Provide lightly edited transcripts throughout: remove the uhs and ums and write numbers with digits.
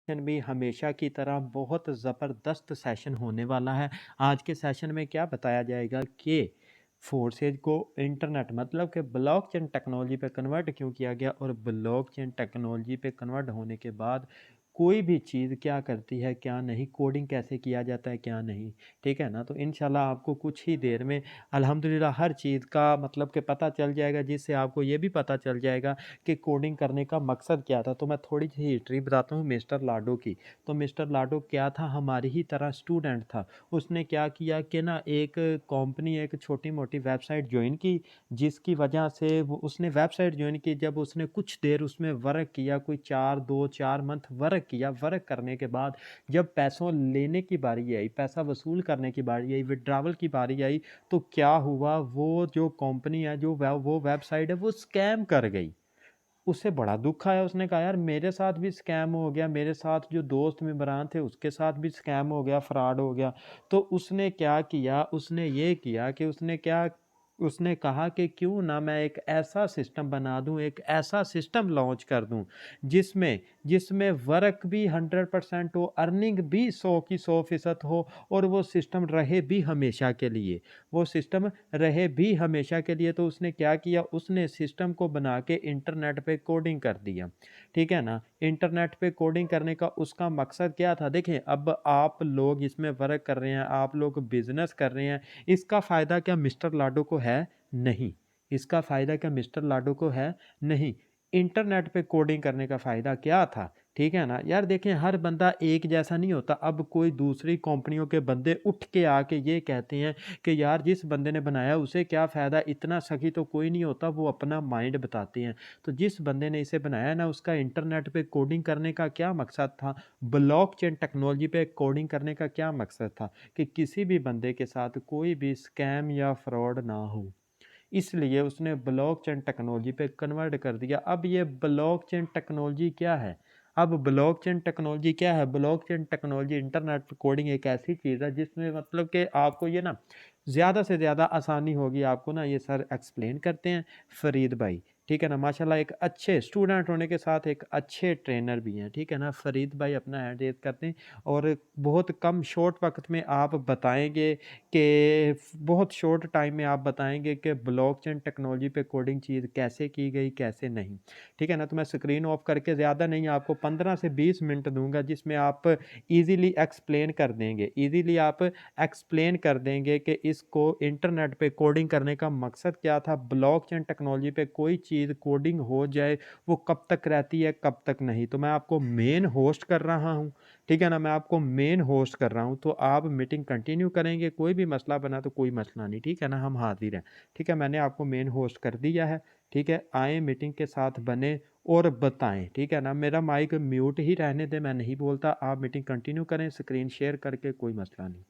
Session भी हमेशा की तरह बहुत ज़बरदस्त सेशन होने वाला है। आज के सेशन में क्या बताया जाएगा कि फोर्सेज को इंटरनेट मतलब कि ब्लॉकचेन टेक्नोलॉजी पे कन्वर्ट क्यों किया गया और ब्लॉकचेन टेक्नोलॉजी पे कन्वर्ट होने के बाद कोई भी चीज़ क्या करती है क्या नहीं, कोडिंग कैसे किया जाता है क्या नहीं, ठीक है ना। तो इंशाल्लाह आपको कुछ ही देर में अल्हम्दुलिल्लाह हर चीज़ का मतलब कि पता चल जाएगा, जिससे आपको ये भी पता चल जाएगा कि कोडिंग करने का मकसद क्या था। तो मैं थोड़ी सी हिस्ट्री बताता हूँ मिस्टर लाडो की। तो मिस्टर लाडो क्या था, हमारी ही तरह स्टूडेंट था। उसने क्या किया कि ना एक कंपनी एक छोटी मोटी वेबसाइट ज्वाइन की, जिसकी वजह से वो उसने वेबसाइट ज्वाइन की। जब उसने कुछ देर उसमें वर्क किया, कोई 4 वर्क किया, वर्क करने के बाद जब पैसों लेने की बारी आई, पैसा वसूल करने की बारी आई, विड्रॉवल की बारी आई, तो क्या हुआ, वो जो कंपनी है जो वो वेबसाइट है वो स्कैम कर गई। उससे बड़ा दुख आया। उसने कहा यार मेरे साथ भी स्कैम हो गया, मेरे साथ जो दोस्त मेंबरान थे उसके साथ भी स्कैम हो गया, फ्रॉड हो गया। तो उसने क्या किया, उसने ये किया कि उसने कहा कि क्यों ना मैं एक ऐसा सिस्टम बना दूं, एक ऐसा सिस्टम लॉन्च कर दूं जिसमें जिसमें वर्क भी 100% हो, अर्निंग भी 100% हो, और वो सिस्टम रहे भी हमेशा के लिए, वो सिस्टम रहे भी हमेशा के लिए। तो उसने क्या किया, उसने सिस्टम को बना के इंटरनेट पे कोडिंग कर दिया, ठीक है ना। इंटरनेट पे कोडिंग करने का उसका मकसद क्या था, देखें अब आप लोग इसमें वर्क कर रहे हैं, आप लोग बिजनेस कर रहे हैं, इसका फ़ायदा क्या मिस्टर लाडो को है? नहीं। इसका फ़ायदा क्या मिस्टर लाडो को है? नहीं। इंटरनेट पे कोडिंग करने का फ़ायदा क्या था, ठीक है ना। यार देखें हर बंदा एक जैसा नहीं होता। अब कोई दूसरी कंपनियों के बंदे उठ के आके ये कहते हैं कि यार जिस बंदे ने बनाया उसे क्या फ़ायदा, इतना सखी तो कोई नहीं होता, वो अपना माइंड बताते हैं। तो जिस बंदे ने इसे बनाया ना, उसका इंटरनेट पे कोडिंग करने का क्या मकसद था, ब्लॉकचेन टेक्नोलॉजी पे कोडिंग करने का क्या मकसद था, कि किसी भी बंदे के साथ कोई भी स्कैम या फ्रॉड ना हो। इसलिए उसने ब्लॉकचेन टेक्नोलॉजी पे कन्वर्ट कर दिया। अब ये ब्लॉकचेन टेक्नोलॉजी क्या है? अब ब्लॉकचेन टेक्नोलॉजी क्या है? ब्लॉकचेन टेक्नोलॉजी इंटरनेट कोडिंग एक ऐसी चीज़ है जिसमें मतलब कि आपको ये ना ज़्यादा से ज़्यादा आसानी होगी। आपको ना ये सर एक्सप्लेन करते हैं फरीद भाई, ठीक है ना। माशाल्लाह एक अच्छे स्टूडेंट होने के साथ एक अच्छे ट्रेनर भी हैं, ठीक है ना। फरीद भाई अपना हैंड रेज़ करते हैं और बहुत कम शॉर्ट वक्त में आप बताएंगे कि बहुत शॉर्ट टाइम में आप बताएंगे कि ब्लॉकचेन टेक्नोलॉजी पे कोडिंग चीज़ कैसे की गई कैसे नहीं, ठीक है ना। तो मैं स्क्रीन ऑफ करके ज़्यादा नहीं, आपको 15 से 20 मिनट दूंगा जिसमें आप इजीली एक्सप्लेन कर देंगे, इजीली आप एक्सप्लेन कर देंगे कि इसको इंटरनेट पे कोडिंग करने का मकसद क्या था, ब्लॉकचेन टेक्नोलॉजी पे कोई चीज़ कोडिंग हो जाए वो कब तक रहती है कब तक नहीं। तो मैं आपको मेन होस्ट कर रहा हूँ, ठीक है ना, मैं आपको मेन होस्ट कर रहा हूँ। तो आप मीटिंग कंटिन्यू करेंगे, कोई भी मसला बना तो कोई मसला नहीं, ठीक है ना, हम हाजिर हैं, ठीक है। मैंने आपको मेन होस्ट कर दिया है, ठीक है। आए मीटिंग के साथ बने और बताएं, ठीक है ना। मेरा माइक म्यूट ही रहने दें, मैं नहीं बोलता, आप मीटिंग कंटिन्यू करें स्क्रीन शेयर करके, कोई मसला नहीं।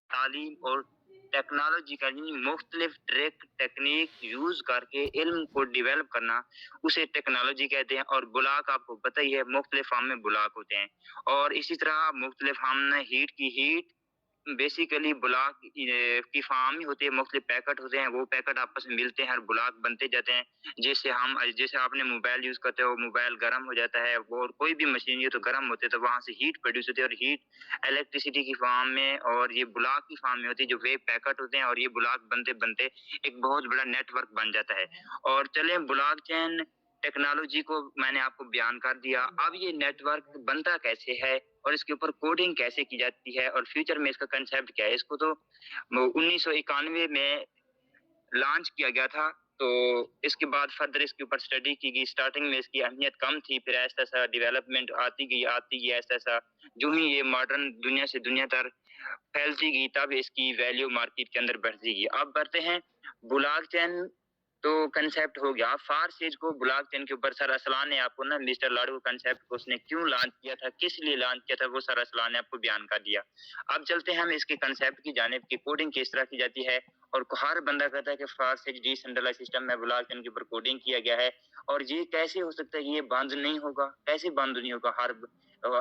तालीम और टेक्नोलॉजी का यानी मुख्तलिफ ट्रिक टेक्निक यूज करके इल्म को डेवलप करना, उसे टेक्नोलॉजी कहते हैं। और ब्लॉक आपको पता ही है, मुख्तलिफ फॉर्म में ब्लॉक होते हैं। और इसी तरह मुख्तलिफ फॉर्म में हीट बेसिकली ब्लॉक की फॉर्म ही होती है, मुख्तलिफ पैकेट होते हैं, वो पैकेट आपस में मिलते हैं और ब्लॉक बनते जाते हैं। जैसे आपने मोबाइल यूज करते हो, मोबाइल गर्म हो जाता है, वो और कोई भी मशीन ये तो गर्म होते हैं, तो वहां से हीट प्रोड्यूस होती है, और हीट इलेक्ट्रिसिटी की फॉर्म में और ये ब्लॉक की फॉर्म में होती है, जो वेव पैकेट होते हैं। और ये ब्लॉक बनते बनते एक बहुत बड़ा नेटवर्क बन जाता है। और चले ब्लॉकचेन टेक्नोलॉजी को मैंने आपको बयान कर दिया। अब ये नेटवर्क बनता कैसे है और इसके ऊपर कोडिंग कैसे की जाती है और फ्यूचर में इसका कंसेप्ट क्या है, इसको तो 1991 में लॉन्च किया गया था। तो इसके बाद फर्दर इसके ऊपर स्टडी की गई। स्टार्टिंग में इसकी अहमियत कम थी, फिर ऐसा-ऐसा डेवलपमेंट आती गई ऐसा-ऐसा। जो ही ये मॉडर्न दुनिया से दुनिया तक फैलती गई, तब इसकी वैल्यू मार्केट के अंदर बढ़ती गई। अब बढ़ते हैं ब्लॉकचेन। तो कंसेप्ट हो गया। फारसेज को ब्लॉकचेन के ऊपर सर असलान ने आपको ना मिस्टर लाडो कंसेप्ट को उसने क्यों लॉन्च किया था, किस लिए लॉन्च किया था, वो सर असलान ने आपको बयान कर दिया। अब चलते हैं हम इसके कंसेप्ट की जानिब कि कोडिंग किस तरह की जाती है। और हर बंदा कहता है कि फारसेज डिसेंट्रलाइज्ड सिस्टम में ब्लॉकचेन के ऊपर कोडिंग किया गया है और ये कैसे हो सकता है कि ये बंद नहीं होगा, कैसे बंद नहीं होगा।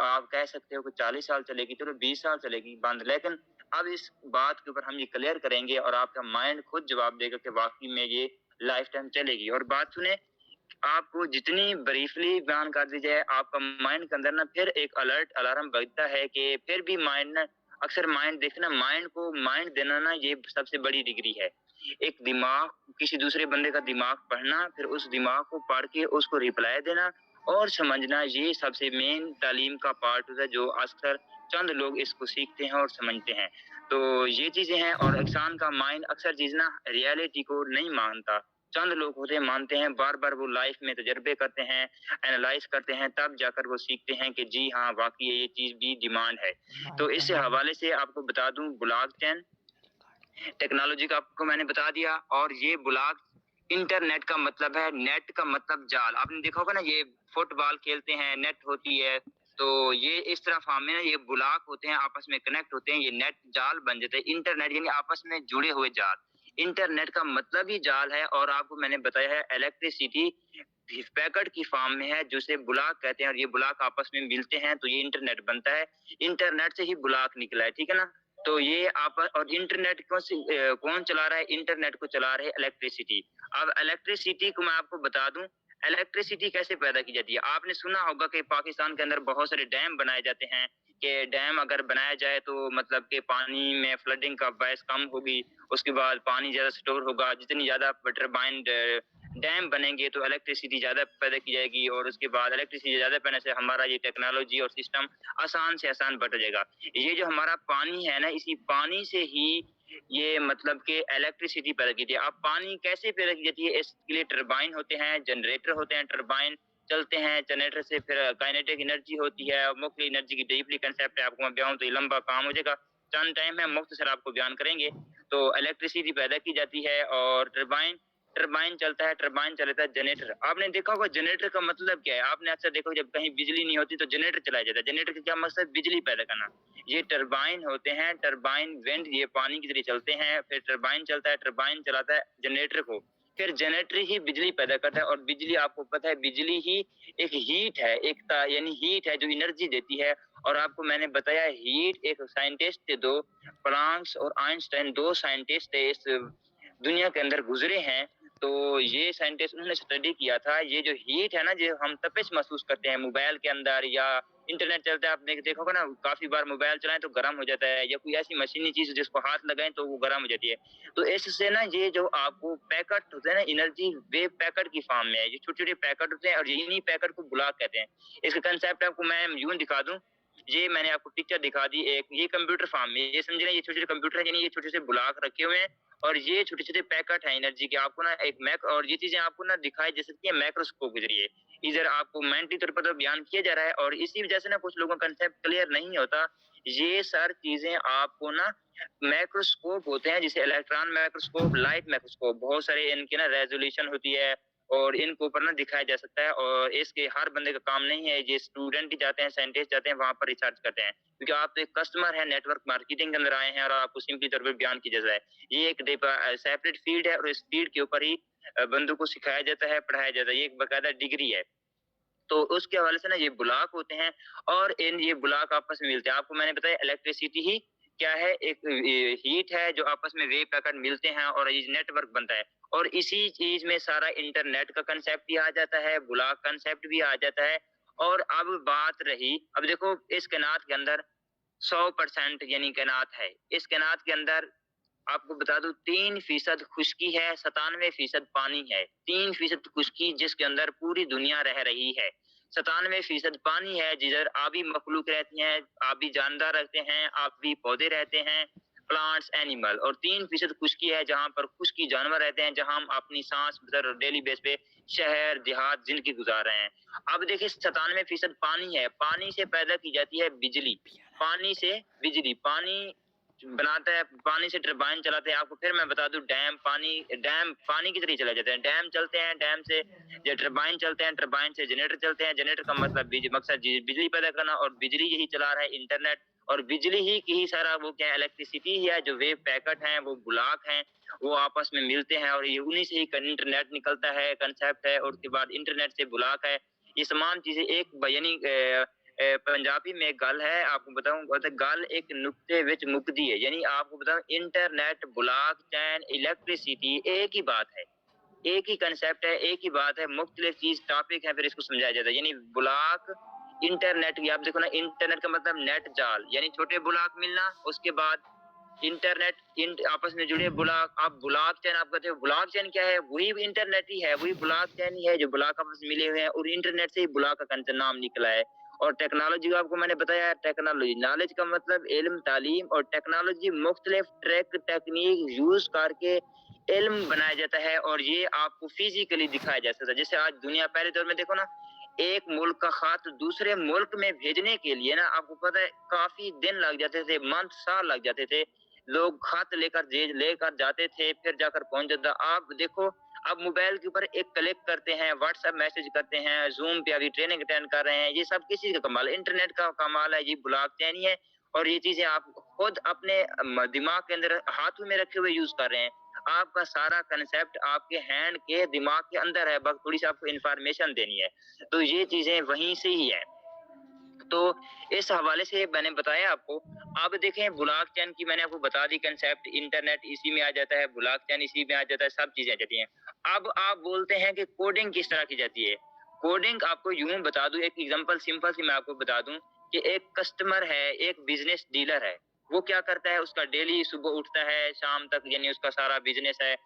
आप कह सकते हो कि 40 साल चलेगी, चलो 20 साल चलेगी बंद, लेकिन अब इस बात के ऊपर हम ये क्लियर करेंगे और आपका माइंड खुद जवाब देगा कि वाकई में ये लाइफ टाइम चलेगी। और बात सुने, आपको जितनी ब्रीफली बयान कर दी जाए, आपका माइंड के अंदर ना फिर एक अलर्ट अलार्म बजता है कि फिर भी माइंड ना, अक्सर माइंड देखना, माइंड को माइंड देना ना, ये सबसे बड़ी डिग्री है। एक दिमाग, किसी दूसरे बंदे का दिमाग पढ़ना, फिर उस दिमाग को पढ़ के उसको रिप्लाई देना और समझना, ये सबसे मेन तालीम का पार्ट होता है, जो अक्सर चंद लोग इसको सीखते हैं और समझते हैं। तो ये चीजें हैं। और इंसान का माइंड अक्सर चीज ना रियलिटी को नहीं मानता। चंद लोग होते हैं मानते हैं, बार-बार वो लाइफ में तजर्बे करते हैं, एनालाइज़ करते हैं, तब जाकर वो सीखते हैं कि जी हाँ, वाक़ई ये चीज़ भी डिमांड है। तो इस हवाले से आपको बता दूँ, ब्लॉकचेन टेक्नोलॉजी का आपको मैंने बता दिया। और ये ब्लॉक, इंटरनेट का मतलब है, नेट का मतलब जाल। आपने देखा होगा ना, ये फुटबॉल खेलते हैं, नेट होती है, तो ये इस तरह फॉर्म में ना ये ब्लॉक होते हैं, आपस में कनेक्ट होते हैं, ये नेट जाल बन जाते हैं। इंटरनेट यानी आपस में जुड़े हुए जाल। इंटरनेट का मतलब ही जाल है। और आपको मैंने बताया है, इलेक्ट्रिसिटी पैकेट की फॉर्म में है, जिसे ब्लॉक कहते हैं, और ये ब्लॉक आपस में मिलते हैं तो ये इंटरनेट बनता है। इंटरनेट से ही ब्लॉक निकला है, ठीक है ना? तो ये आप, और इंटरनेट कौन चला रहा है? इंटरनेट को चला रहे इलेक्ट्रिसिटी। अब इलेक्ट्रिसिटी को मैं आपको बता दूं, इलेक्ट्रिसिटी कैसे पैदा की जाती है। आपने सुना होगा कि पाकिस्तान के अंदर बहुत सारे डैम बनाए जाते हैं, कि डैम अगर बनाया जाए तो मतलब कि पानी में फ्लडिंग का बहस कम होगी, उसके बाद पानी ज्यादा स्टोर होगा। जितनी ज्यादा टरबाइन डैम बनेंगे तो इलेक्ट्रिसिटी ज्यादा पैदा की जाएगी, और उसके बाद इलेक्ट्रिसिटी ज्यादा पैदा से हमारा ये टेक्नोलॉजी और सिस्टम आसान से आसान बढ़ जाएगा। ये जो हमारा पानी है ना, इसी पानी से ही ये मतलब कि इलेक्ट्रिसिटी पैदा की जाती है। अब पानी कैसे पैदा की जाती है, इसके लिए टरबाइन होते हैं, जनरेटर होते हैं, टरबाइन चलते हैं, जनरेटर से फिर काइनेटिक एनर्जी होती है, मुख्य एनर्जी की डीपली कंसेप्ट है, आपको मैं बयान तो ये लंबा काम हो जाएगा, चंद टाइम है, मुख्तसर आपको बयान करेंगे। तो इलेक्ट्रिसिटी पैदा की जाती है और टरबाइन टरबाइन चलता है, टरबाइन चलता है जनरेटर। आपने देखा होगा जनरेटर का मतलब क्या है, आपने अक्सर देखो जब कहीं बिजली नहीं होती तो जनरेटर चलाया जाता है। जनरेटर का क्या मकसद? बिजली पैदा करना। ये टरबाइन होते हैं, टरबाइन वेंट, ये पानी की तरह चलते हैं, फिर टरबाइन चलता है, टरबाइन चलाता है जनरेटर को, फिर जनरेटर ही बिजली पैदा करता है। और बिजली, आपको पता है, बिजली ही एक हीट है, यानी हीट है जो एनर्जी देती है। और आपको मैंने बताया, हीट, एक साइंटिस्ट थे दो, प्लांक्स और आइंस्टाइन, दो साइंटिस्ट थे इस दुनिया के अंदर गुजरे हैं। तो ये साइंटिस्ट, उन्होंने स्टडी किया था, ये जो हीट है ना, जो हम तपिश महसूस करते हैं मोबाइल के अंदर या इंटरनेट चलता है, आपने देखा होगा ना, काफी बार मोबाइल चलाएं तो गर्म हो जाता है, या कोई ऐसी मशीनी चीज जिसको हाथ लगाएं तो वो गर्म हो जाती है। तो इससे ना, ये जो आपको पैकेट होते हैं ना, एनर्जी वेव पैकेट की फॉर्म में है, ये छोटे छोटे पैकेट होते हैं, और इन्हीं पैकेट को ब्लॉक कहते हैं। इसका कंसेप्ट आपको मैं यूं दिखा दूं, ये मैंने आपको पिक्चर दिखा दी एक, ये कंप्यूटर फार्म में, ये समझ रहे हैं, ये छोटे छोटे कंप्यूटर है, यानी ये छोटे छोटे ब्लॉक रखे हुए हैं, और ये छोटे छोटे पैकेट है एनर्जी के। आपको ना एक मैक, और ये चीजें आपको ना दिखाई दे सकती है माइक्रोस्कोप के जरिए। इधर आपको मेंटली तौर पर तो बयान किया जा रहा है, और इसी वजह से ना कुछ लोगों का कंसेप्ट क्लियर नहीं होता। ये सारी चीजें आपको ना माइक्रोस्कोप होते हैं, जैसे इलेक्ट्रॉन माइक्रोस्कोप, लाइट माइक्रोस्कोप, बहुत सारे इनके ना रेजोल्यूशन होती है, और इनको ऊपर ना दिखाया जा सकता है। और इसके हर बंदे का काम नहीं है, ये स्टूडेंट ही जाते हैं, साइंटिस्ट जाते हैं, वहां पर रिसर्च करते हैं, क्योंकि आप तो एक कस्टमर है, नेटवर्क मार्केटिंग के अंदर आए हैं, और आपको सिंपली तौर पर बयान किया जाए, ये एक सेपरेट फील्ड है, और इस फील्ड के ऊपर ही बंदों को सिखाया जाता है, पढ़ाया जाता है, ये एक बाकायदा डिग्री है। तो उसके हवाले से ना ये ब्लॉक होते हैं, और ये ब्लॉक आपस में मिलते हैं। आपको मैंने बताया, इलेक्ट्रिसिटी ही क्या है, एक हीट है जो आपस में वेव पैकेट मिलते हैं और ये नेटवर्क बनता है। और इसी चीज में सारा इंटरनेट का कंसेप्ट भी आ जाता है, ब्लॉक कंसेप्ट भी आ जाता है। और अब बात रही, अब देखो, इस कायनात के अंदर 100% यानी कायनात है, इस कायनात के अंदर आपको बता दूं 3% खुश्की है, 97% पानी है। 3% खुश्की जिसके अंदर पूरी दुनिया रह रही है, 97% पानी है जिधर आबी मखलूक रहती हैं, आबी जानदार रहते हैं, आबी पौधे रहते हैं, प्लांट्स, एनिमल, और 3% खुशकी है जहाँ पर खुशकी जानवर रहते हैं, जहाँ हम अपनी सांस मतलब डेली बेस पे शहर देहात जिंदगी गुजार रहे हैं। अब देखिए 97% पानी है, पानी से पैदा की जाती है बिजली, पानी से बिजली, पानी बनाता है, पानी से टरबाइन चलाते हैं। आपको फिर मैं बता दूं, डैम पानी की तरह ही चलाए जाते हैं, डैम चलते हैं, डैम से जो टरबाइन चलते हैं, टरबाइन से जनरेटर चलते हैं, जनरेटर का मतलब मकसद बिजली पैदा करना, और बिजली यही चला रहा है इंटरनेट, और बिजली ही सारा वो क्या है, इलेक्ट्रिसिटी ही है। जो वेव पैकेट हैं वो ब्लॉक हैं, वो आपस में मिलते हैं, और ये उन्हीं से ही इंटरनेट निकलता है, कंसेप्ट है, और उसके बाद इंटरनेट से ब्लॉक है। ये तमाम चीजें एक यानी पंजाबी में एक गल है, आपको बताऊं, गल एक नुक्ते विच मुकदी है, यानी आपको बताऊं इंटरनेट, ब्लॉकचेन, इलेक्ट्रिसिटी एक ही बात है, एक ही कंसेप्ट है, एक ही बात है, मुख्तलिफ चीज टॉपिक है, फिर इसको समझाया जाता है। यानी ब्लॉक इंटरनेट, ये आप देखो ना, इंटरनेट का मतलब नेट जाल, यानी छोटे ब्लॉक मिलना, उसके बाद इंटरनेट आपस में जुड़े ब्लॉक। आप ब्लॉक चेन आप कहते हो, ब्लॉक चेन क्या है? वही इंटरनेट ही है, वही ब्लॉक चेन ही है जो ब्लॉक आपस में मिले हुए हैं, और इंटरनेट से ही ब्लॉक का कंसेप्ट नाम निकला है। और टेक्नोलॉजी को आपको मैंने बताया, टेक्नोलॉजी नॉलेज का मतलब इल्म, तालीम, और टेक्नोलॉजी मुख्तलिफ ट्रैक टेक्निक यूज करके इल्म बनाया जाता है, और ये आपको फिजिकली दिखाया जा सकता है। जैसे आज दुनिया, पहले दौर में देखो ना, एक मुल्क का खत दूसरे मुल्क में भेजने के लिए ना, आपको पता है काफी दिन लग जाते थे, मंथ, साल लग जाते थे। लोग खत लेकर जाते थे, फिर जाकर पहुंच जाता। आप देखो, अब मोबाइल के ऊपर एक क्लिक करते हैं, व्हाट्सएप मैसेज करते हैं, जूम पे अभी ट्रेनिंग अटेंड कर रहे हैं, ये सब किसी का कमाल, इंटरनेट का कमाल है, ये ब्लॉकचेन ही है। और ये चीजें आप खुद अपने दिमाग के अंदर हाथों में रखे हुए यूज कर रहे हैं। आपका सारा कंसेप्ट आपके हैंड के दिमाग के अंदर है, बस थोड़ी सी आपको इंफॉर्मेशन देनी है। तो ये चीजें वहीं से ही है। तो इस हवाले से मैंने बताया आपको। अब देखें, ब्लॉकचेन की मैंने आपको बता दी कंसेप्ट, इंटरनेट इसी में आ जाता है, ब्लॉकचेन इसी में आ जाता है, सब चीजें आ जाती हैं। अब आप बोलते हैं कि कोडिंग किस तरह की जाती है। कोडिंग आपको यूं बता दूं, एक एग्जांपल सिंपल सी मैं आपको बता दूं कि एक कस्टमर है, एक बिजनेस डीलर है, वो क्या करता है, उसका डेली सुबह उठता है शाम तक, यानी उसका सारा बिजनेस है,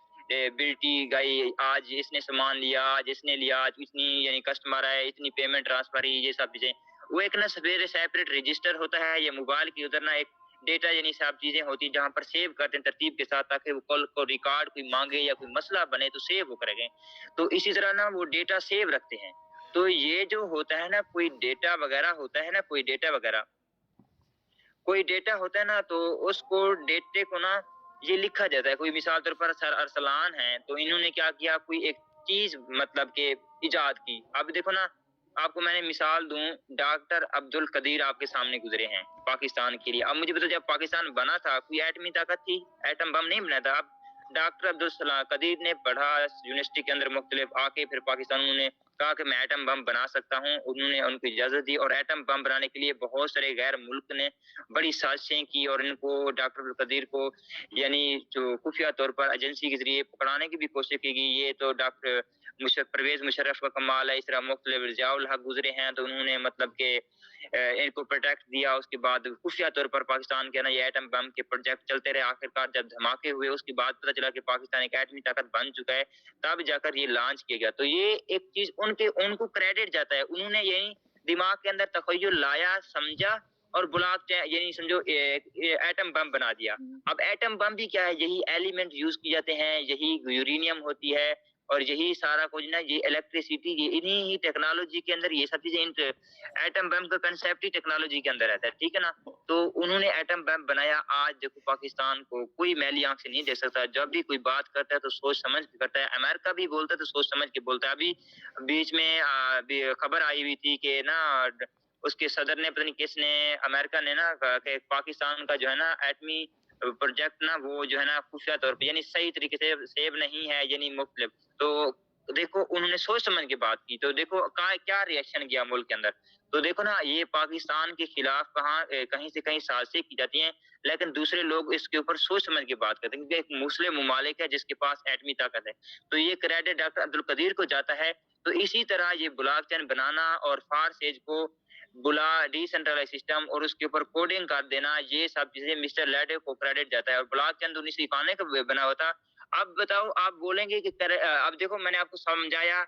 बिल्टी गई, आज इसने सामान लिया, आज इसने लिया, आज इतनी यानी कस्टमर है, इतनी पेमेंट ट्रांसफर ही, ये सब चीजें। वो एक ना सवेरे सेपरेट रजिस्टर होता है, या मोबाइल के उधर ना एक डेटा यानी सब चीजें होती है, जहां पर सेव करते हैं तरतीब के साथ, ताकि वो कल को रिकॉर्ड कोई मांगे या कोई मसला बने तो सेव वो करेंगे। तो इसी तरह ना वो डेटा सेव रखते हैं। तो ये जो होता है ना, कोई डेटा वगैरह होता है ना, कोई डेटा होता है ना, तो उसको डेटे को ना ये लिखा जाता है। कोई मिसाल तौर पर सर अरसलान है, तो इन्होंने क्या किया, कोई एक चीज मतलब के इजाद की। अब देखो ना, आपको मैंने मिसाल दूं, डॉक्टर अब्दुल कदीर आपके सामने गुजरे हैं पाकिस्तान के लिए। अब मुझे बताओ, जब पाकिस्तान बना था, कोई एटमी ताकत थी? एटम बम नहीं बना था। अब डॉक्टर अब्दुल कदीर ने पढ़ा यूनिवर्सिटी के अंदर मुख्तलिफ, आके फिर पाकिस्तान उन्होंने कहा कि मैं एटम बम बना सकता हूँ, उन्होंने उनको इजाजत दी, और एटम बम बनाने के लिए बहुत सारे गैर मुल्क ने बड़ी साजिशें की, और इनको डॉक्टर अब्दुल कदीर को यानी जो खुफिया तौर पर एजेंसी के जरिए पकड़ाने की भी कोशिश की गई। ये तो डॉक्टर परवेज मुशर्रफ का कमाल है। इस तरह मुख्तलिफ रजाउल हक गुजरे हैं, तो उन्होंने मतलब के इनको प्रोटेक्ट दिया। उसके बाद खुफिया तौर पर पाकिस्तान के ना ये एटम बम के प्रोजेक्ट चलते रहे। आखिरकार जब धमाके हुए, उसके बाद पता चला कि पाकिस्तान एक एटमी ताकत बन चुका है, तब जाकर ये लॉन्च किया गया। तो ये एक चीज उनको क्रेडिट जाता है, उन्होंने यही दिमाग के अंदर तखय्युल लाया, समझा, और ब्लॉकचेन यानी समझो एटम बम बना दिया। अब एटम बम भी क्या है, यही एलिमेंट यूज किए जाते हैं, यही यूरेनियम होती है, और यही सारा कुछ ना, ये इलेक्ट्रिसिटी, ये इन्हीं ही टेक्नोलॉजी के अंदर ये सब चीजें, एटम बम का कंसेप्ट ही टेक्नोलॉजी के अंदर रहता है, ठीक है ना। तो उन्होंने एटम बम बनाया। आज देखो पाकिस्तान को कोई मैली आंख से नहीं देख सकता। जब भी कोई बात करता है तो सोच समझ के करता है। अमेरिका भी बोलता है तो सोच समझ के बोलता है। अभी बीच में खबर आई हुई थी कि ना उसके सदर ने, पता नहीं किसने, अमेरिका ने ना कि पाकिस्तान का जो है ना एटमी प्रोजेक्ट ना, वो जो है ना खुफिया तौर पे यानी सही तरीके से सेव नहीं है, यानी मुख्तलिफ। तो देखो उन्होंने सोच समझ के बात की, तो देखो क्या रिएक्शन किया मुल्क के अंदर। तो देखो ना, ये पाकिस्तान के खिलाफ कहीं से कहीं साजिशें की जाती हैं, लेकिन दूसरे लोग इसके ऊपर सोच समझ के बात करते हैं, क्योंकि एक मुस्लिम ममालिक है जिसके पास एटमी ताकत है। तो ये क्रेडिट डॉक्टर अब्दुल कदीर को जाता है। तो इसी तरह ये ब्लॉकचेन बनाना और फारसेज को बुला डिसेंट्रलाइज सिस्टम और उसके ऊपर कोडिंग कर देना, ये सब चीजें मिस्टर लेडे को क्रेडिट जाता है। और ब्लॉकचेन तो 1991 का बना हुआ था। अब बताओ, आप बोलेंगे कि अब देखो, मैंने आपको समझाया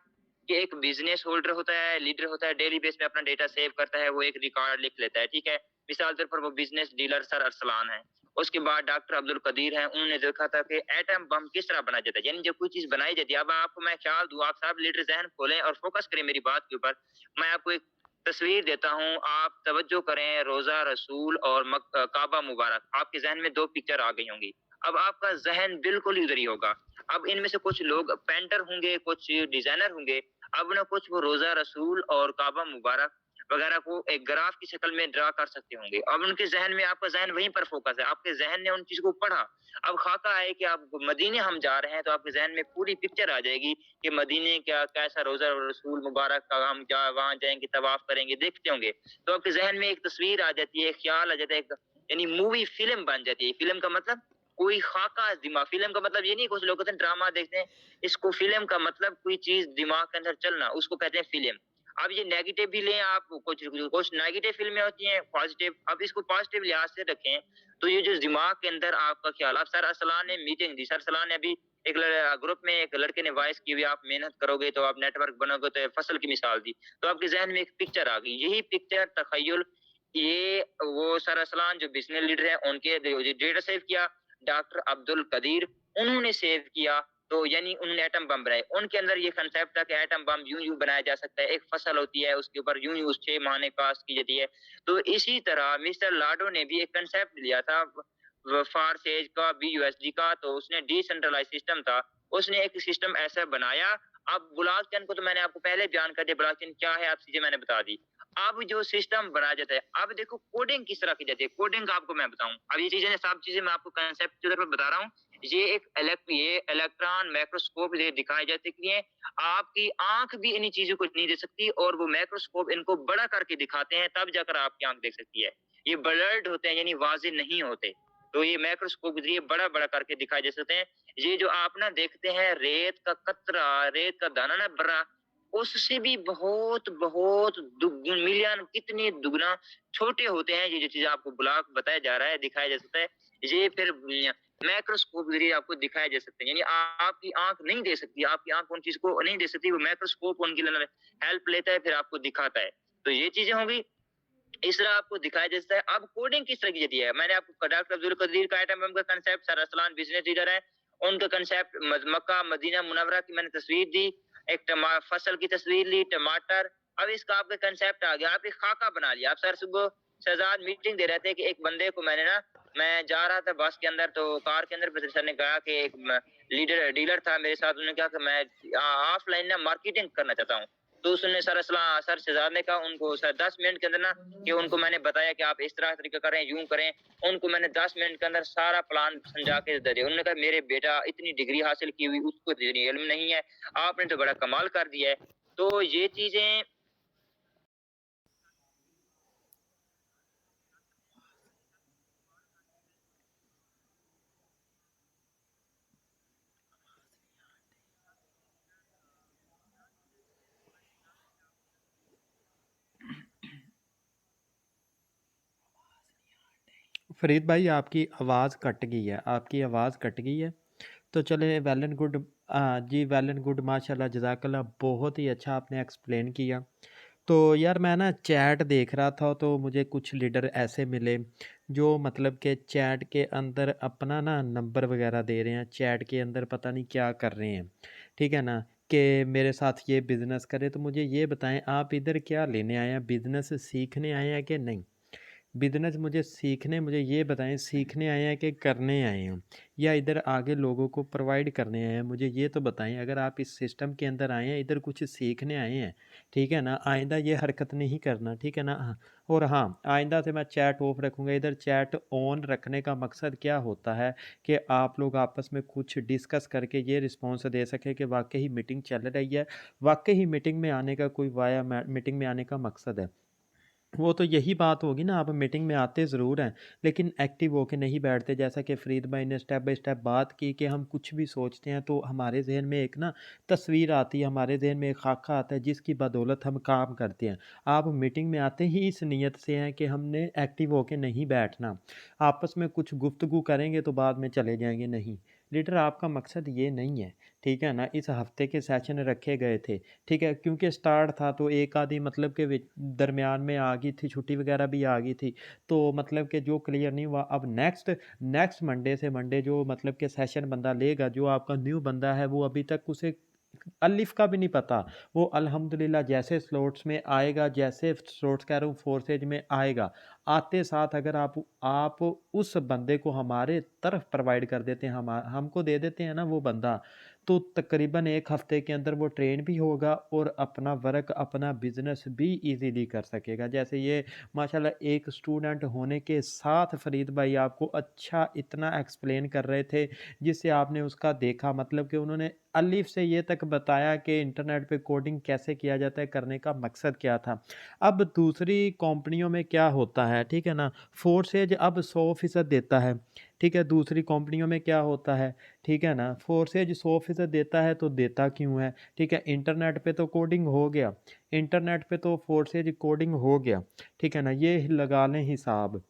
कि एक बिजनेस होल्डर होता है, लीडर होता है, डेली बेस पे अपना डेटा सेव करता है, वो एक रिकॉर्ड लिख लेता है, ठीक है। मिसाल तौर पर वो बिजनेस डीलर सर अरसलान है, उसके बाद डॉक्टर अब्दुल कदीर हैं, उन्होंने देखा था कि एटम बम किस तरह बनाया जाता है, यानी जब कोई चीज़ बनाई जाती है। अब आपको मैं ख्याल दूँ, आप सब लीडर ज़हन खोलें और फ़ोकस करें मेरी बात के ऊपर। मैं आपको एक तस्वीर देता हूँ, आप तवज्जो करें, रोज़ा रसूल और काबा मुबारक, आपके ज़हन में 2 पिक्चर आ गई होंगी। अब आपका ज़हन बिल्कुल ही उधर ही होगा। अब इनमें से कुछ लोग पेंटर होंगे, कुछ डिज़ाइनर होंगे, अब ना कुछ वो रोज़ा रसूल और काबा मुबारक वगैरह को एक ग्राफ की शक्ल में ड्रा कर सकते होंगे। अब उनके ज़हन में, आपका ज़हन वहीं पर फ़ोकस है, आपके ज़हन ने उन चीज़ को पढ़ा। अब ख़ाका है कि आप मदीने हम जा रहे हैं, तो आपके ज़हन में पूरी पिक्चर आ जाएगी कि मदीने क्या कैसा रोज़ा रसूल मुबारक का हम जा वहाँ जाएँगे, तवाफ़ करेंगे, देखते होंगे। तो आपके ज़हन में एक तस्वीर आ जाती है, एक ख़्याल आ जाता है, एक यानी मूवी फ़िल्म बन जाती है। फ़िल्म का मतलब कोई ख़ाका दिमाग, फ़िल्म का मतलब ये नहीं, कुछ लोग होते हैं ड्रामा देखते हैं, इसको फ़िल्म का मतलब कोई चीज़ दिमाग के अंदर चलना, उसको कहते हैं फ़िल्म। अब ये नेगेटिव भी लें आप, कुछ कुछ नेगेटिव फ़िल्में होती हैं, पॉज़िटिव, अब इसको पॉज़िटिव लिहाज़ से रखें, तो ये जो दिमाग के अंदर आपका ख़्याल, अब सर अरसलान ने मीटिंग दी, सर अरसलान ने अभी एक ग्रुप में एक लड़के ने वॉइस की हुई, आप मेहनत करोगे तो आप नेटवर्क बनोगे, तो फसल की मिसाल दी। तो आपके ज़हन में एक पिक्चर आ गई, यही पिक्चर तख़य्युल, ये वो सर अरसलान जो बिज़नेस लीडर हैं, उनके डेटा सेव किया, डॉक्टर अब्दुल कदीर उन्होंने सेव किया, तो यानी उन्होंने एटम बम बनाए। उनके अंदर ये कांसेप्ट था कि एटम बम यूँ-यूँ बनाया जा सकता है, एक फसल होती है, उसके ऊपर यूँ-यूँ 6 महीने कास्ट की जाती है। तो इसी तरह मिस्टर लाडो ने भी एक कांसेप्ट लिया था फारसेज का, बीयूएसडी का, तो उसने डिसेंट्रलाइज़ सिस्टम था, उसने एक सिस्टम ऐसा बनाया। अब ब्लॉकचेन को तो मैंने आपको पहले बयान कर दिया, ब्लॉकचेन क्या है, आप चीज़ें मैंने बता दी। अब जो सिस्टम बनाया जाता है, अब देखो कोडिंग किस तरह की जाती है, कोडिंग का आपको मैं बताऊँ। अब ये चीज़ें, सब चीज़ें मैं आपको कांसेप्ट के तौर पे बता रहा हूँ। ये इलेक्ट्रॉन माइक्रोस्कोप ये दिखाए जाते कि ये आपकी आँख भी इन्हीं चीज़ों को नहीं देख सकती, और वो माइक्रोस्कोप इनको बड़ा करके दिखाते हैं, तब जाकर आपकी आँख देख सकती है। ये ब्लर्ड होते हैं, यानी वाज़िह नहीं होते। तो ये माइक्रोस्कोप के ज़रिए बड़ा-बड़ा करके दिखाए जा सकते हैं। ये जो आप ना देखते हैं रेत का कतरा, रेत का दाना ना बर्रा, उससे भी बहुत-बहुत मिलियन कितने दुगना छोटे होते हैं। ये जो चीज़ आपको ब्लॉक बताया जा रहा है, दिखाया जा सकता है, ये फिर माइक्रोस्कोप के ज़रिए आपको दिखाए जा सकते हैं। यानी आपकी आँख नहीं दे सकती, आपकी आँख उन चीज़ को नहीं दे सकती, वो माइक्रोस्कोप उनकी हेल्प लेता है, फिर आपको दिखाता है। तो ये चीज़ें हो गई। इस तरह आपको दिखाया जाता है। अब कोडिंग किस तरह की जाती है? मैंने आपको डॉक्टर अब्दुल कदीर का एटम बम का concept, sir Arsalan business leader हैं, उनका कांसेप्ट मक्का, मदीना मुनव्वरा की मैंने तस्वीर दी, एक फसल की तस्वीर ली, टमाटर। अब इसका आपका कांसेप्ट आ गया, आप एक खाका बना लिया। अब सर सुबह शहजाद मीटिंग दे रहे थे कि एक बंदे को मैंने ना, मैं जा रहा था बस के अंदर, तो कार के अंदर फिर सर ने कहा कि एक डीलर था मेरे साथ, उन्होंने कहा कि मैं ऑफलाइन ना मार्केटिंग करना चाहता हूँ। तो उसने सर शहजाद ने कहा उनको, सर 10 मिनट के अंदर ना, कि उनको मैंने बताया कि आप इस तरह तरीका करें, यूँ करें। उनको मैंने 10 मिनट के अंदर सारा प्लान समझा के दे दिया। उन्होंने कहा मेरे बेटा इतनी डिग्री हासिल की हुई, उसको इतनी इल्म नहीं है, आपने तो बड़ा कमाल कर दिया है। तो ये चीज़ें फरीद भाई आपकी आवाज़ कट गई है, आपकी आवाज़ कट गई है। तो चले वेल एंड गुड। जी वेल एंड गुड, माशाल्लाह जज़ाकल्लाह, बहुत ही अच्छा आपने एक्सप्लेन किया। तो यार मैं ना चैट देख रहा था, तो मुझे कुछ लीडर ऐसे मिले जो मतलब कि चैट के अंदर अपना ना नंबर वगैरह दे रहे हैं, चैट के अंदर पता नहीं क्या कर रहे हैं, ठीक है ना, कि मेरे साथ ये बिज़नेस करें। तो मुझे ये बताएं, आप इधर क्या लेने आए हैं, बिज़नेस सीखने आए हैं कि नहीं? बिज़नेस मुझे ये बताएँ, सीखने आए हैं कि करने आए हैं? या इधर आगे लोगों को प्रोवाइड करने आए हैं? मुझे ये तो बताएँ, अगर आप इस सिस्टम के अंदर आए हैं, इधर कुछ सीखने आए हैं, ठीक है ना? आइंदा ये हरकत नहीं करना, ठीक है ना? हाँ, और हाँ, आइंदा से मैं चैट ऑफ रखूँगा। इधर चैट ऑन रखने का मकसद क्या होता है कि आप लोग आपस में कुछ डिस्कस करके ये रिस्पॉन्स दे सकें कि वाक़ई मीटिंग चल रही है, वाक़ई मीटिंग में आने का कोई मीटिंग में आने का मकसद है। वो तो यही बात होगी ना, आप मीटिंग में आते ज़रूर हैं, लेकिन एक्टिव होके नहीं बैठते। जैसा कि फ़रीद भाई ने स्टेप बाय स्टेप बात की कि हम कुछ भी सोचते हैं तो हमारे ज़हन में एक ना तस्वीर आती है, हमारे ज़हन में एक खाका आता है जिसकी बदौलत हम काम करते हैं। आप मीटिंग में आते ही इस नीयत से हैं कि हमने एक्टिव होके नहीं बैठना, आपस में कुछ गुफ्तगू करेंगे तो बाद में चले जाएँगे, नहीं। लीडर आपका मकसद ये नहीं है, ठीक है ना? इस हफ़्ते के सेशन रखे गए थे, ठीक है? क्योंकि स्टार्ट था तो एक आधी मतलब के दरमियान में आ गई थी, छुट्टी वगैरह भी आ गई थी, तो मतलब कि जो क्लियर नहीं हुआ, अब नेक्स्ट नेक्स्ट मंडे से मंडे जो मतलब कि सेशन बंदा लेगा, जो आपका न्यू बंदा है, वो अभी तक उसे अलिफ का भी नहीं पता, वो अल्हम्दुलिल्लाह जैसे स्लॉट्स में आएगा, जैसे स्लॉट्स कह रहा हूँ फोर्सेज में आएगा, आते साथ अगर आप उस बंदे को हमारे तरफ प्रोवाइड कर देते हैं, हमको दे देते हैं ना वो बंदा, तो तकरीबन एक हफ्ते के अंदर वो ट्रेन भी होगा और अपना वर्क, अपना बिजनेस भी इजीली कर सकेगा। जैसे ये माशाल्लाह एक स्टूडेंट होने के साथ फरीद भाई आपको अच्छा इतना एक्सप्लेन कर रहे थे, जिससे आपने उसका देखा, मतलब कि उन्होंने अलिफ से ये तक बताया कि इंटरनेट पे कोडिंग कैसे किया जाता है, करने का मकसद क्या था। अब दूसरी कंपनियों में क्या होता है, ठीक है ना? फोर्सेज अब 100% देता है, ठीक है? दूसरी कंपनियों में क्या होता है, ठीक है ना? फोर्सेज 100% देता है तो देता क्यों है, ठीक है? इंटरनेट पे तो कोडिंग हो गया, इंटरनेट पे तो फोर्सेज कोडिंग हो गया, ठीक है ना? ये लगा लें हिसाब,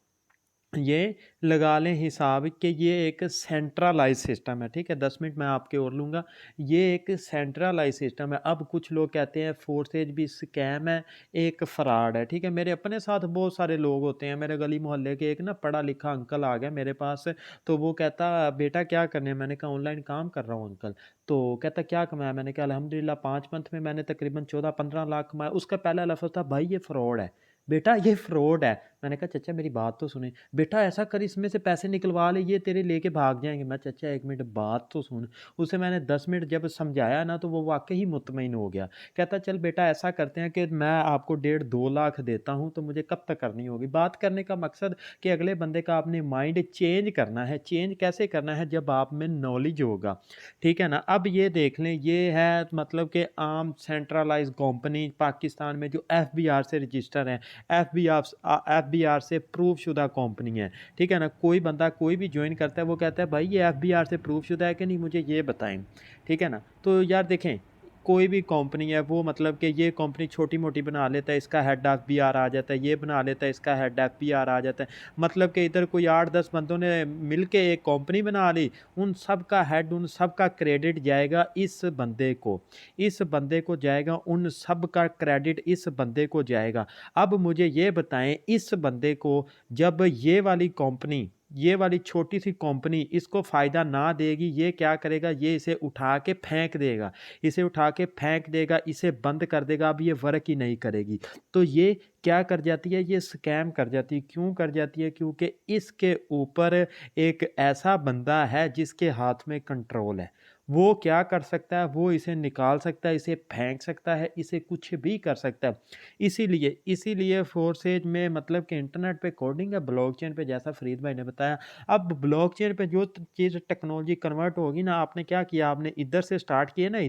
ये लगा लें हिसाब कि ये एक सेंट्रलाइज सिस्टम है, ठीक है? 10 मिनट मैं आपके और लूँगा। ये एक सेंट्रलाइज सिस्टम है। अब कुछ लोग कहते हैं फोर्सेज भी स्कैम है, एक फ्रॉड है, ठीक है? मेरे अपने साथ बहुत सारे लोग होते हैं, मेरे गली मोहल्ले के एक ना पढ़ा लिखा अंकल आ गया मेरे पास, तो वो कहता बेटा क्या करने है? मैंने कहा ऑनलाइन काम कर रहा हूँ अंकल। तो कहता क्या कमाया? मैंने कहा अल्हम्दुलिल्लाह 5 मंथ में मैंने तकरीबन 14-15 लाख कमाया। उसका पहला लफ्ज़ था भाई ये फ्रॉड है, बेटा ये फ्रॉड है। मैंने कहा चाचा मेरी बात तो सुने, बेटा ऐसा कर इसमें से पैसे निकलवा ले, ये तेरे लेके भाग जाएंगे। मैं चाचा 1 मिनट बात तो सुन। उसे मैंने 10 मिनट जब समझाया ना तो वो वाकई मुतमईन हो गया। कहता चल बेटा ऐसा करते हैं कि मैं आपको 1.5-2 लाख देता हूँ, तो मुझे कब तक करनी होगी। बात करने का मकसद कि अगले बंदे का आपने माइंड चेंज करना है। चेंज कैसे करना है? जब आप में नॉलेज होगा, ठीक है ना? अब ये देख लें, ये है मतलब कि आम सेंट्रलाइज कंपनी पाकिस्तान में जो FBR से रजिस्टर है, FBR से प्रूव शुदा कंपनी है, ठीक है ना? कोई बंदा कोई भी ज्वाइन करता है वो कहता है भाई ये FBR से प्रूव शुदा है कि नहीं, मुझे ये बताएं, ठीक है ना? तो यार देखें, कोई भी कंपनी है वो मतलब कि ये कंपनी छोटी मोटी बना लेता है, इसका हेड FBR आ जाता है, ये बना लेता है, इसका हेड FBR आ जाता है, मतलब कि इधर कोई 8-10 बंदों ने मिल के एक कंपनी बना ली, उन सब का हेड, उन सब का क्रेडिट जाएगा इस बंदे को, इस बंदे को जाएगा, उन सब का क्रेडिट इस बंदे को जाएगा। अब मुझे ये बताएं, इस बंदे को जब ये वाली कंपनी, ये वाली छोटी सी कंपनी इसको फ़ायदा ना देगी, ये क्या करेगा? ये इसे उठा के फेंक देगा, इसे उठा के फेंक देगा, इसे बंद कर देगा, अब ये वर्क ही नहीं करेगी। तो ये क्या कर जाती है? ये स्कैम कर जाती है। क्यों कर जाती है? क्योंकि इसके ऊपर एक ऐसा बंदा है जिसके हाथ में कंट्रोल है। वो क्या कर सकता है? वो इसे निकाल सकता है, इसे फेंक सकता है, इसे कुछ भी कर सकता है। इसीलिए फोर्सेज में मतलब कि इंटरनेट पे कोडिंग है, ब्लॉकचेन पे जैसा फरीद भाई ने बताया। अब ब्लॉकचेन पे जो चीज़ टेक्नोलॉजी कन्वर्ट होगी ना, आपने क्या किया? आपने इधर से स्टार्ट किया ना,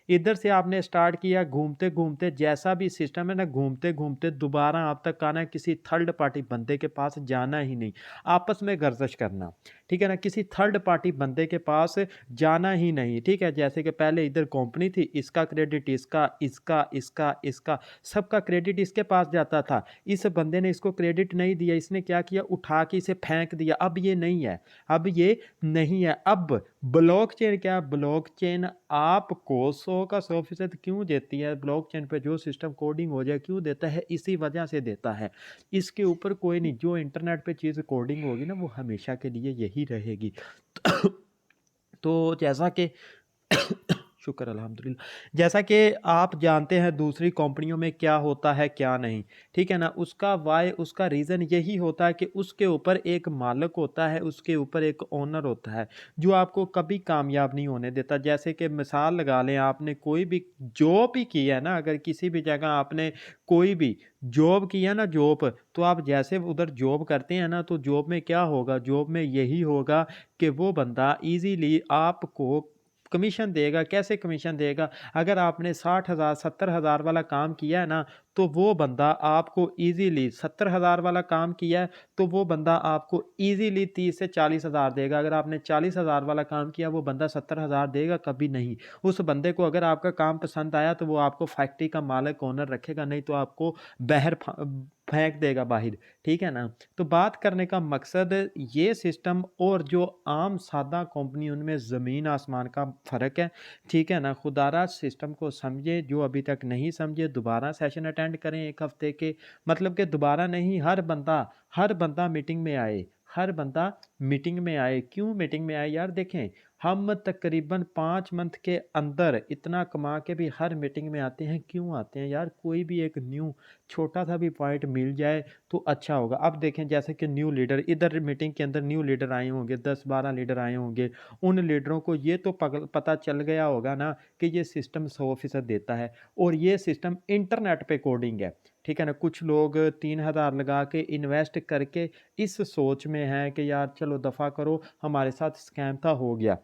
इधर से आपने स्टार्ट किया, घूमते घूमते जैसा भी सिस्टम है ना, घूमते घूमते दोबारा आप तक आना है, किसी थर्ड पार्टी बंदे के पास जाना ही नहीं, आपस में गर्दिश करना, ठीक है ना? किसी थर्ड पार्टी बंदे के पास जाना ही नहीं, ठीक है? जैसे कि पहले इधर कंपनी थी, इसका क्रेडिट इसका, इसका, इसका, इसका, सबका क्रेडिट इसके पास जाता था। इस बंदे ने इसको क्रेडिट नहीं दिया, इसने क्या किया? उठा के इसे फेंक दिया। अब ये नहीं है, अब ये नहीं है। अब ब्लॉकचेन क्या? ब्लॉकचेन आपको 100 का 100% क्यों देती है? ब्लॉकचेन पे जो सिस्टम कोडिंग हो जाए क्यों देता है? इसी वजह से देता है। इसके ऊपर कोई नहीं, जो इंटरनेट पे चीज़ कोडिंग होगी ना वो हमेशा के लिए यही रहेगी। तो जैसा कि शुक्र अल्हम्दुलिल्लाह, जैसा कि आप जानते हैं दूसरी कंपनियों में क्या होता है क्या नहीं, ठीक है ना? उसका वाई, उसका रीज़न यही होता है कि उसके ऊपर एक मालिक होता है, उसके ऊपर एक ओनर होता है, जो आपको कभी कामयाब नहीं होने देता। जैसे कि मिसाल लगा लें, आपने कोई भी जॉब भी की है ना, अगर किसी भी जगह आपने कोई भी जॉब की है ना, जॉब, तो आप जैसे उधर जॉब करते हैं ना, तो जॉब में क्या होगा? जॉब में यही होगा कि वो बंदा ईज़िली आपको कमीशन देगा। कैसे कमीशन देगा? अगर आपने 60,000 70,000 वाला काम किया है ना, तो वो बंदा आपको ईज़िली 70,000 वाला काम किया है, तो वो बंदा आपको ईज़िली 30 से 40,000 देगा। अगर आपने 40,000 वाला काम किया, वो बंदा 70,000 देगा? कभी नहीं। उस बंदे को अगर आपका काम पसंद आया तो वो आपको फैक्ट्री का मालिक, ओनर रखेगा, नहीं तो आपको बहर फेंक देगा बाहर, ठीक है ना? तो बात करने का मकसद ये सिस्टम और जो आम सादा कंपनी उनमें ज़मीन आसमान का फ़र्क है, ठीक है ना? खुदारा सिस्टम को समझे, जो अभी तक नहीं समझे दोबारा सेशन अटेंड करें 1 हफ़्ते के, मतलब कि दोबारा नहीं, हर बंदा मीटिंग में आए, हर बंदा मीटिंग में आए। क्यों मीटिंग में आए यार? देखें, हम तकरीबन 5 मंथ के अंदर इतना कमा के भी हर मीटिंग में आते हैं, क्यों आते हैं यार? कोई भी एक न्यू छोटा-सा भी पॉइंट मिल जाए तो अच्छा होगा। अब देखें जैसे कि न्यू लीडर, इधर मीटिंग के अंदर न्यू लीडर आए होंगे, 10-12 लीडर आए होंगे। उन लीडरों को ये तो पता चल गया होगा ना कि ये सिस्टम 100% देता है और ये सिस्टम इंटरनेट पे कोडिंग है। ठीक है ना? कुछ लोग 3000 लगा के इन्वेस्ट करके इस सोच में हैं कि यार चलो दफ़ा करो, हमारे साथ स्कैम था, हो गया।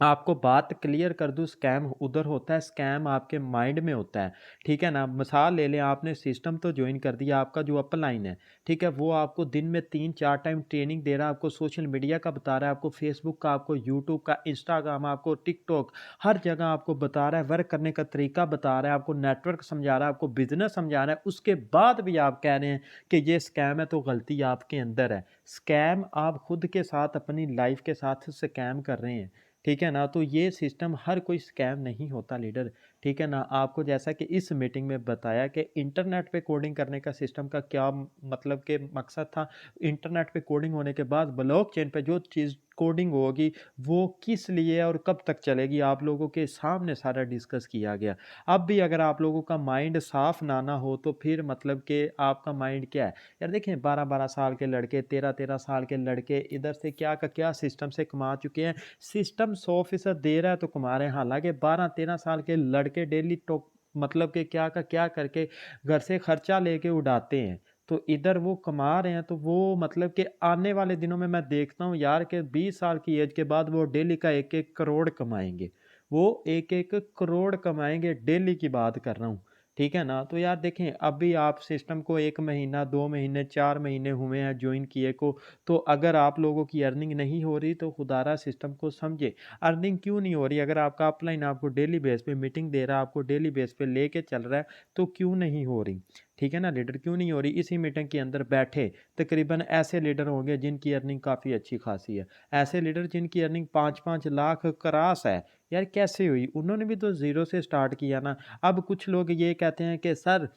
आपको बात क्लियर कर दूँ, स्कैम उधर होता है, स्कैम आपके माइंड में होता है, ठीक है ना? मिसाल ले लें, आपने सिस्टम तो जॉइन कर दिया, आपका जो अपलाइन है, ठीक है? वो आपको दिन में 3-4 टाइम ट्रेनिंग दे रहा है, आपको सोशल मीडिया का बता रहा है, आपको फेसबुक का, आपको यूट्यूब का, इंस्टाग्राम, आपको टिकटॉक, हर जगह आपको बता रहा है, वर्क करने का तरीका बता रहा है, आपको नेटवर्क समझा रहा है, आपको बिज़नेस समझा रहा है, उसके बाद भी आप कह रहे हैं कि ये स्कैम है, तो गलती आपके अंदर है। स्कैम आप खुद के साथ, अपनी लाइफ़ के साथ स्कैम कर रहे हैं। ठीक है ना? तो ये सिस्टम हर कोई स्कैम नहीं होता लीडर, ठीक है ना? आपको जैसा कि इस मीटिंग में बताया कि इंटरनेट पे कोडिंग करने का सिस्टम का क्या मतलब कि मकसद था। इंटरनेट पे कोडिंग होने के बाद ब्लॉकचेन पे जो चीज़ कोडिंग होगी, वो किस लिए और कब तक चलेगी, आप लोगों के सामने सारा डिस्कस किया गया। अब भी अगर आप लोगों का माइंड साफ ना हो तो फिर मतलब कि आपका माइंड क्या है? यार देखें, 12-12 साल के लड़के, 13-13 साल के लड़के इधर से क्या का क्या सिस्टम से कमा चुके हैं। सिस्टम 100% दे रहा है तो कमा रहे हैं। हालाँकि 12-13 साल के लड़के डेली टॉक मतलब कि क्या का क्या करके घर से खर्चा लेके उड़ाते हैं। तो इधर वो कमा रहे हैं, तो वो मतलब कि आने वाले दिनों में मैं देखता हूँ यार कि 20 साल की एज के बाद वो डेली का 1-1 करोड़ कमाएँगे। वो 1-1 करोड़ कमाएँगे, डेली की बात कर रहा हूँ। ठीक है ना? तो यार देखें, अभी आप सिस्टम को 1 महीना, 2 महीने, 4 महीने हुए हैं जॉइन किए को, तो अगर आप लोगों की अर्निंग नहीं हो रही तो खुदारा सिस्टम को समझे। अर्निंग क्यों नहीं हो रही? अगर आपका अपलाइन आपको डेली बेस पे मीटिंग दे रहा है, आपको डेली बेस पे लेके चल रहा है, तो क्यों नहीं हो रही? ठीक है ना लीडर, क्यों नहीं हो रही? इसी मीटिंग के अंदर बैठे तकरीबन ऐसे लीडर होंगे जिनकी अर्निंग काफ़ी अच्छी खासी है। ऐसे लीडर जिनकी अर्निंग 5-5 लाख क्रॉस है। यार कैसे हुई? उन्होंने भी तो ज़ीरो से स्टार्ट किया ना। अब कुछ लोग ये कहते हैं कि सर,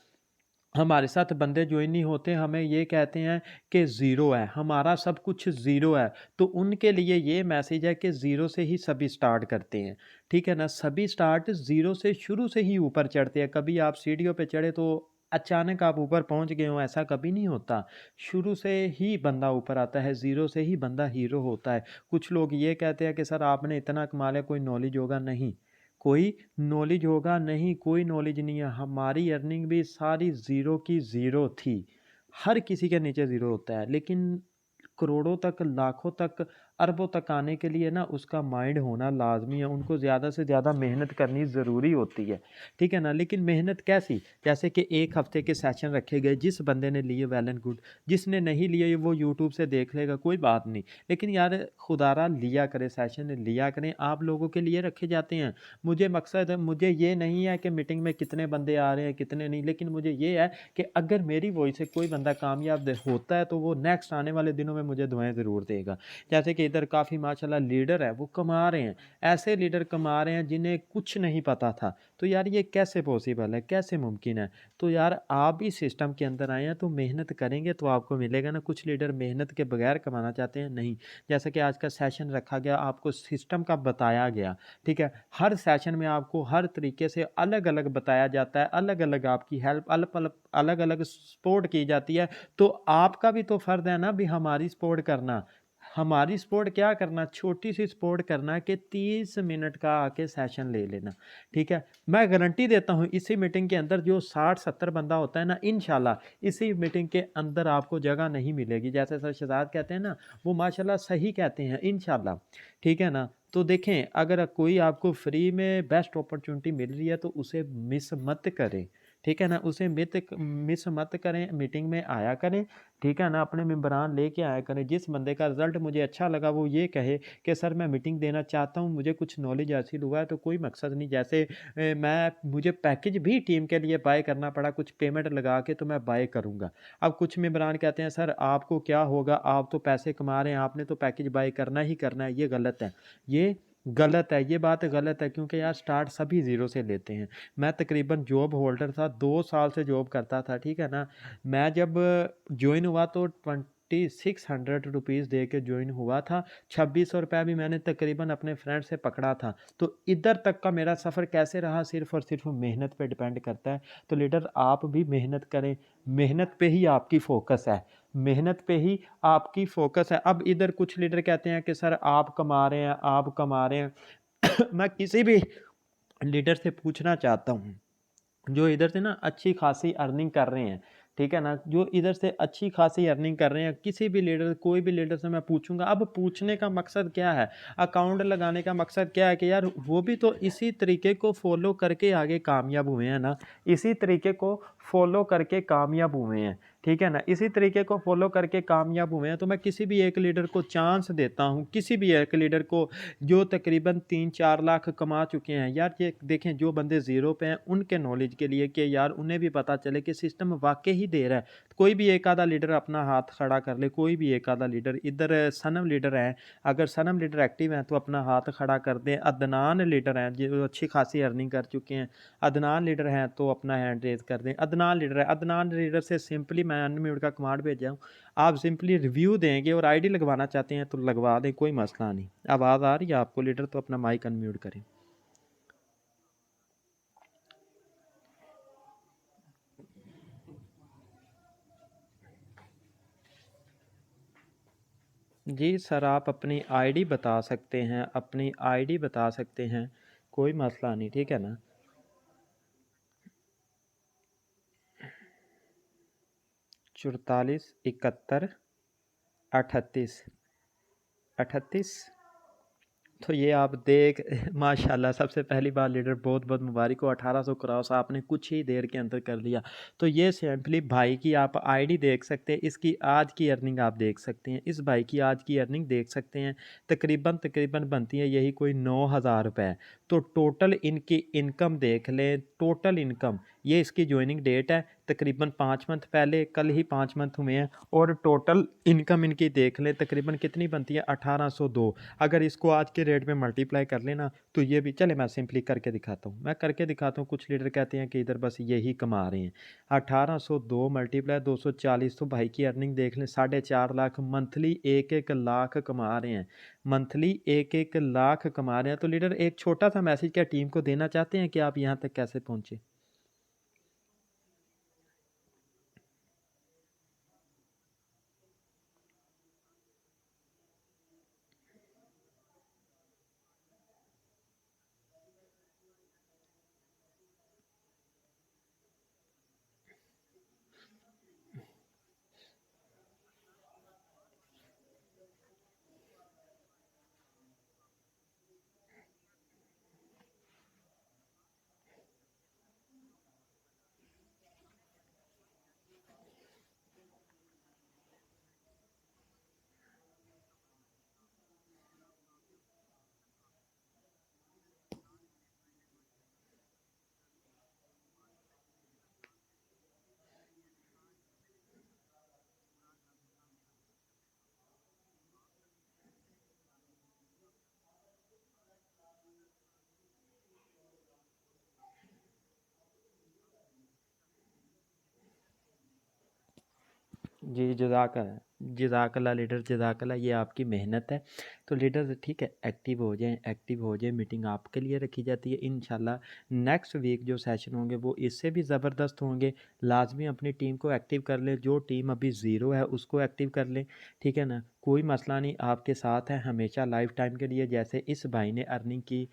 हमारे साथ बंदे ज्वाइन नहीं होते, हमें ये कहते हैं कि ज़ीरो है, हमारा सब कुछ ज़ीरो है। तो उनके लिए ये मैसेज है कि ज़ीरो से ही सभी स्टार्ट करते हैं, ठीक है ना? सभी स्टार्ट ज़ीरो से शुरू से ही ऊपर चढ़ते हैं। कभी आप सीढ़ियों पे चढ़े तो अचानक आप ऊपर पहुंच गए हो, ऐसा कभी नहीं होता। शुरू से ही बंदा ऊपर आता है, ज़ीरो से ही बंदा हीरो होता है। कुछ लोग ये कहते हैं कि सर आपने इतना कमा लिया, कोई नॉलेज होगा, नहीं। कोई नॉलेज होगा नहीं, कोई नॉलेज नहीं है। हमारी अर्निंग भी सारी ज़ीरो की ज़ीरो थी। हर किसी के नीचे ज़ीरो होता है, लेकिन करोड़ों तक, लाखों तक, अरबों तक आने के लिए ना उसका माइंड होना लाज़मी है। उनको ज़्यादा से ज़्यादा मेहनत करनी ज़रूरी होती है, ठीक है ना? लेकिन मेहनत कैसी? जैसे कि 1 हफ़्ते के सेशन रखे गए, जिस बंदे ने लिए वेल एंड गुड, जिसने नहीं लिए वो यूट्यूब से देख लेगा, कोई बात नहीं। लेकिन यार खुदारा लिया करे, सेशन लिया करें, आप लोगों के लिए रखे जाते हैं। मुझे मकसद है, मुझे ये नहीं है कि मीटिंग में कितने बंदे आ रहे हैं, कितने नहीं, लेकिन मुझे ये है कि अगर मेरी वॉइस से कोई बंदा कामयाब होता है तो वो नेक्स्ट आने वाले दिनों में मुझे दुआएँ ज़रूर देगा। जैसे कि इधर काफ़ी माशाल्लाह लीडर है, वो कमा रहे हैं। ऐसे लीडर कमा रहे हैं जिन्हें कुछ नहीं पता था। तो यार ये कैसे पॉसिबल है? कैसे मुमकिन है? तो यार आप भी सिस्टम के अंदर आए हैं तो मेहनत करेंगे तो आपको मिलेगा ना। कुछ लीडर मेहनत के बगैर कमाना चाहते हैं, नहीं। जैसे कि आज का सेशन रखा गया, आपको सिस्टम का बताया गया, ठीक है? हर सेशन में आपको हर तरीके से अलग-अलग बताया जाता है, अलग-अलग आपकी हेल्प अलग-अलग सपोर्ट की जाती है। तो आपका भी तो फ़र्ज़ है ना भी हमारी सपोर्ट करना। हमारी सपोर्ट क्या करना, छोटी-सी सपोर्ट करना कि 30 मिनट का आके सेशन ले लेना, ठीक है? मैं गारंटी देता हूँ इसी मीटिंग के अंदर जो 60-70 बंदा होता है ना, इंशाल्लाह इसी मीटिंग के अंदर आपको जगह नहीं मिलेगी। जैसे सर शहज़ाद कहते हैं ना, वो माशाल्लाह सही कहते हैं, इंशाल्लाह, ठीक है ना? तो देखें, अगर कोई आपको फ्री में बेस्ट अपॉर्चुनिटी मिल रही है तो उसे मिस मत करें, ठीक है ना, उसे मिस मत करें, मीटिंग में आया करें, ठीक है ना, अपने मेंबरान लेके आया करें। जिस बंदे का रिजल्ट मुझे अच्छा लगा वो ये कहे कि सर मैं मीटिंग देना चाहता हूँ, मुझे कुछ नॉलेज हासिल हुआ है, तो कोई मकसद नहीं। जैसे मुझे पैकेज भी टीम के लिए बाय करना पड़ा, कुछ पेमेंट लगा के, तो मैं बाय करूँगा। अब कुछ मेंबरान कहते हैं सर आपको क्या होगा, आप तो पैसे कमा रहे हैं, आपने तो पैकेज बाय करना ही करना है। ये गलत है, ये गलत है, ये बात गलत है, क्योंकि यार स्टार्ट सभी ज़ीरो से लेते हैं। मैं तकरीबन जॉब होल्डर था, 2 साल से जॉब करता था, ठीक है ना। मैं जब ज्वाइन हुआ तो 2600 रुपीज़ दे के ज्वाइन हुआ था। 2600 रुपया भी मैंने तकरीबन अपने फ्रेंड से पकड़ा था। तो इधर तक का मेरा सफ़र कैसे रहा, सिर्फ़ और सिर्फ मेहनत पे डिपेंड करता है। तो लीडर आप भी मेहनत करें, मेहनत पे ही आपकी फ़ोकस है, मेहनत पे ही आपकी फ़ोकस है। अब इधर कुछ लीडर कहते हैं कि सर आप कमा रहे हैं, आप कमा रहे हैं। मैं किसी भी लीडर से पूछना चाहता हूँ जो इधर से ना अच्छी खासी अर्निंग कर रहे हैं, ठीक है ना, जो इधर से अच्छी खासी अर्निंग कर रहे हैं, किसी भी लीडर, कोई भी लीडर से मैं पूछूंगा। अब पूछने का मकसद क्या है, अकाउंट लगाने का मकसद क्या है कि यार वो भी तो इसी तरीके को फॉलो करके आगे कामयाब हुए हैं ना, इसी तरीके को फॉलो करके कामयाब हुए हैं, ठीक है ना, इसी तरीके को फॉलो करके कामयाब हुए हैं। तो मैं किसी भी एक लीडर को चांस देता हूँ, किसी भी एक लीडर को जो तकरीबन 3-4 लाख कमा चुके हैं। यार ये देखें, जो बंदे ज़ीरो पे हैं उनके नॉलेज के लिए कि यार उन्हें भी पता चले कि सिस्टम वाकई ही दे रहा है। कोई भी एक आधा लीडर अपना हाथ खड़ा कर ले, कोई भी एक आधा लीडर, इधर सनम लीडर हैं, अगर सनम लीडर एक्टिव हैं तो अपना हाथ खड़ा कर दें। अदनान लीडर हैं जो अच्छी खासी अर्निंग कर चुके हैं, अदनान लीडर हैं तो अपना हैंड रेज कर दें। अदनान लीडर है, अदनान लीडर से सिंपली मैं अनम्यूट का कमांड भेजा हूँ, आप सिंपली रिव्यू देंगे और आईडी लगवाना चाहते हैं तो लगवा दें, कोई मसला नहीं। आवाज़ आ रही है आपको लीडर, तो अपना माइक अनम्यूट करें। जी सर, आप अपनी आईडी बता सकते हैं, अपनी आईडी बता सकते हैं, कोई मसला नहीं, ठीक है ना। 44 71 38 38। तो ये आप देख माशाल्लाह, सबसे पहली बार लीडर, बहुत बहुत मुबारक हो, 1800 क्रॉस आपने कुछ ही देर के अंदर कर लिया। तो ये सिंपली भाई की आप आईडी देख सकते हैं, इसकी आज की अर्निंग आप देख सकते हैं, इस भाई की आज की अर्निंग देख सकते हैं। तकरीबन तकरीबन बनती है यही कोई 9000 रुपये। तो टोटल इनकी इनकम देख लें, टोटल इनकम, ये इसकी ज्वाइनिंग डेट है तकरीबन 5 मंथ पहले, कल ही 5 मंथ हुए हैं, और टोटल इनकम इनकी देख लें तकरीबन कितनी बनती है, 1802। अगर इसको आज के रेट में मल्टीप्लाई कर लेना तो ये भी चले, मैं सिंपली करके दिखाता हूँ, मैं करके दिखाता हूँ। कुछ लीडर कहते हैं कि इधर बस यही कमा रहे हैं। 1802 मल्टीप्लाई 240, तो भाई की अर्निंग देख लें, 4.5 लाख मंथली, 1-1 लाख कमा रहे हैं, मंथली 1-1 लाख कमा रहे हैं। तो लीडर एक छोटा सा मैसेज क्या टीम को देना चाहते हैं कि आप यहाँ तक कैसे पहुँचे? जी जज़ाकल्लाह लीडर, जज़ाकल्लाह, ये आपकी मेहनत है। तो लीडर ठीक है, एक्टिव हो जाएं, एक्टिव हो जाएं, मीटिंग आपके लिए रखी जाती है। इंशाल्लाह नेक्स्ट वीक जो सेशन होंगे वो इससे भी ज़बरदस्त होंगे। लाजमी अपनी टीम को एक्टिव कर लें, जो टीम अभी ज़ीरो है उसको एक्टिव कर लें, ठीक है ना, कोई मसला नहीं, आपके साथ है हमेशा लाइफ टाइम के लिए। जैसे इस भाई ने अर्निंग की